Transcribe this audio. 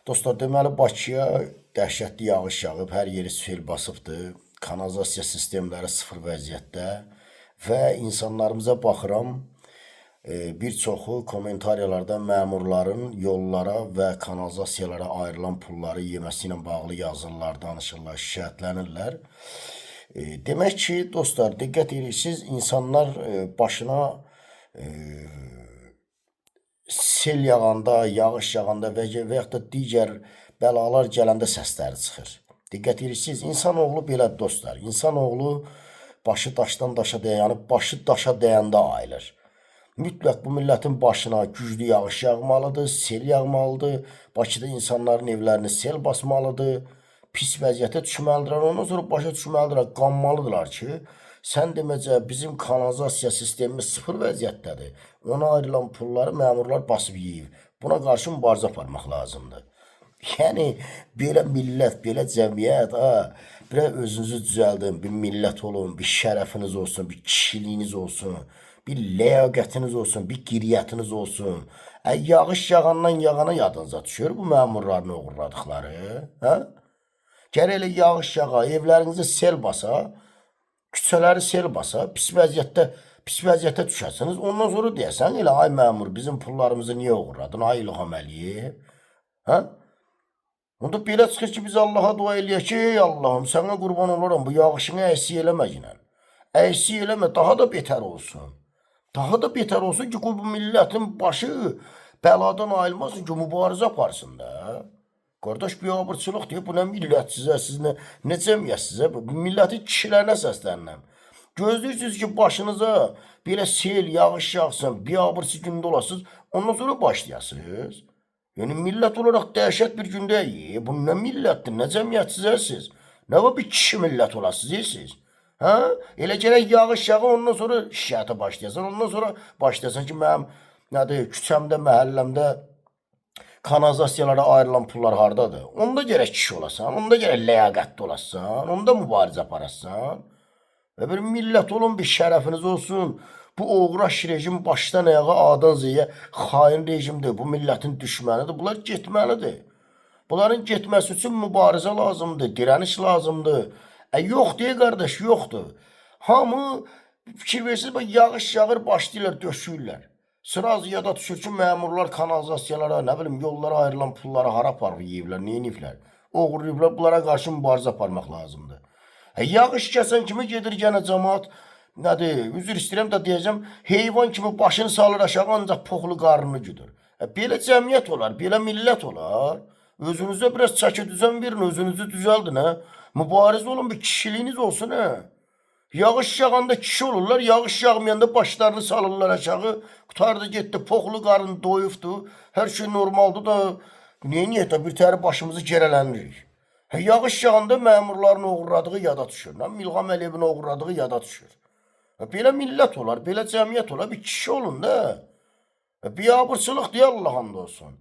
Dostlar, deməli Bakıya dəhşətli yağış yağıb, hər yeri sel basıbdır. Kanalizasiya sistemləri sıfır vəziyyətdə və insanlarımıza baxıram, bir çoxu kommentariyalarda məmurların yollara və kanalizasiyalara ayrılan pulları yeməsi ilə bağlı yazırlar, danışırlar, şikayətlənirlər. Demək ki, dostlar, diqqət edirsiniz, insanlar başına sel yağanda, yağış yağanda və yaxud da digər bəlalar gələndə səsləri çıxır. Diqqət edirsiniz, insanoğlu belədir dostlar. İnsanoğlu başı daşdan daşa dayanıb, başı daşa dəyəndə ayılır. Mütləq bu millətin başına güclü yağış yağmalıdır, sel yağmalıdır. Bakıda insanların evlərini sel basmalıdır. Pis vəziyyətə düşməlidirlər. Ondan sonra başa düşməlidirlər, qanmalıdırlar ki, sən deməcə bizim kanalizasiya sistemimiz sıfır vəziyyətdədir. Ona ayrılan pulları məmurlar basıb yeyib. Buna qarşı mübarizə aparmaq lazımdır. Yəni belə millət, belə cəmiyyət, biraz özünüzü düzəldin, bir millət olun, bir şərəfiniz olsun, bir kişiliyiniz olsun, bir ləyaqətiniz olsun, bir qiriyyətiniz olsun. Yağış yağandan yağana yadınıza düşür bu məmurların uğurladıqları, hə? Gərək elə yağış yağa, evlərinizi sel basa, küçələri sel basa, pis vəziyyətə düşəsiniz. Ondan sonra deyəsən, elə ay məmur bizim pullarımızı niyə uğurladın, ay İlham Əliyev? Hə? Onda belə çıxır ki, biz Allaha dua eləyək ki, ey Allahım, sənə qurban oluram, bu yağışını əksik eləmə yinə. Əksik eləmə, daha da betər olsun. Daha da betər olsun ki, bu millətin başı bəladan ayılmasın ki, mübarizə aparsın da. Qardaş, biabırçılıq deyib, bu nə millət sizə, siz nə cəmiyyət sizə, bu millətin kişilərinə səslənirəm. Gözləyirsiniz ki, başınıza belə sel, yağış yağsın, biabırçı gündə olasınız, ondan sonra başlayasınız. Yəni, millət olaraq dəhşət bir gündəyik. Bu nə millətdir, nə cəmiyyət sizəsiz? Nə var bir kişi millət olasınız, siz? Hə? Elə gərək yağış yağı, ondan sonra şikayətə başlayasan, ondan sonra başlayasan ki, mənim küçəmdə, məhəlləmdə kanalizasiyalara ayrılan pullar hardadır? Onda gərək kişi olasan, onda gərək ləyaqətli olasan, onda mübarizə aparasan. Və bir millət olun, bir şərəfiniz olsun. Bu uğraş rejim başdan ayağa A'dan Z'yə xain rejimdir. Bu millətin düşmənidir. Bunlar getməlidir. Bunların getməsi üçün mübarizə lazımdır, dirəniş lazımdır. Yox deyə qardaş, yoxdur. Hamı fikir versiniz, yağış yağır, başlayırlar, döşüyürlər. Sıraz yada düşür ki, məmurlar kanalizasiyalara, nə bilim, yollara ayrılan pulları hara aparıb yeyiblər, neyiniblər? Oğurlayıblar, bunlara qarşı mübarizə aparmaq lazımdır. Yağış kəsən kimi gedir gənə cəmaat, nədir, üzr istəyirəm də deyəcəm, heyvan kimi başını salır aşağı, ancaq poxlu qarnını güdür. Belə cəmiyyət olar, belə millət olar. Özünüzə biraz çəki düzən verin, özünüzü düzəldin, hə? Mübariz olun, bir kişiliyiniz olsun, hə? Yağış yağanda kişi olurlar, yağış yağmayanda başlarını salırlar aşağı, qutardı getdi, poxlu qarın doyubdu, hər şey normaldır da, neyiniyyət də bir təri başımızı gerələnirik. Yağış yağanda məmurların uğurladığı yada düşür, İlham Əliyevin uğurladığı yada düşür. Belə millət olar, belə cəmiyyət olar, bir kişi olun da. Biabırçılıq deyə Allah hamd olsun.